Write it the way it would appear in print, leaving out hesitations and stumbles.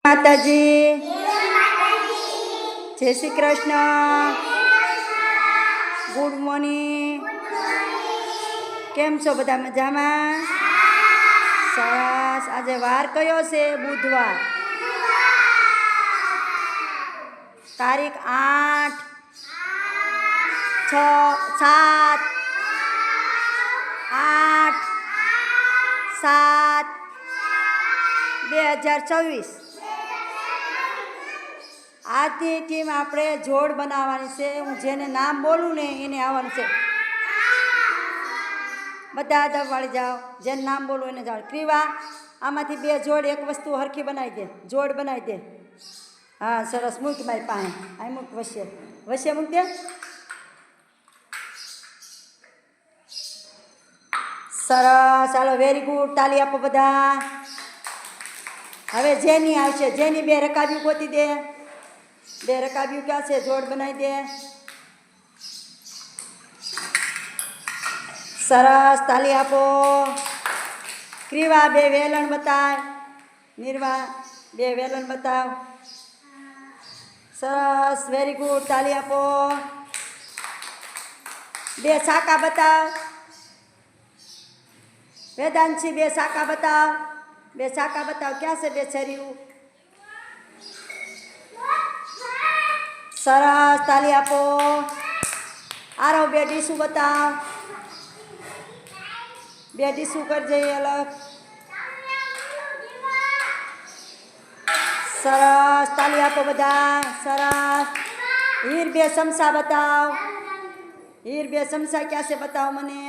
માતાજી, જય Shri Krishna. Good morning. કેમ છો બધા? મજામાં? સરસ. આજે વાર કયો છે? બુધવાર. તારીખ 8/6/7/2024. આજની ટીમ આપણે જોડ બનાવવાની છે. હું જેને નામ બોલું ને એને આવવાનું છે. બધા દવાળી જાઓ. જેને નામ બોલું એને જાઓ. ક્રીવા, આમાંથી 2 જોડ, એક વસ્તુ હરખી બનાવી દે. જોડ બનાવી દે. હા, સરસ. મૂક મારી પાસે. આ મૂક. વશ્ય મૂક દે. સરસ. ચાલો, વેરી ગુડ. તાલી આપો બધા. હવે જેની આવશે, જેની 2 રકાબ્યું ગોતી દે. 2 રકાબ્યું ક્યાં છે? જોડ બનાવી દે. સરસ. તાલી આપો. ક્રીવા, 2 વેલણ બતાવ. નિર્વા, 2 વેલણ બતાવ. સરસ. Very good. તાલી આપો. 2 સાકા બતાવ. વેદાંશી, 2 સાકા બતાવ. 2 સાકા બતાવ. ક્યાં છે 2 છરીયું? સરસ. તાલી આપો. આરો 2 ડીશું બતાવ. 2 ડીશું કરજે અલગ. સરસ. તાલી આપો બધા. સરસ. હીર 2 ચમચા બતાવ. હીર 2 ચમચા ક્યાં છે? બતાવો મને.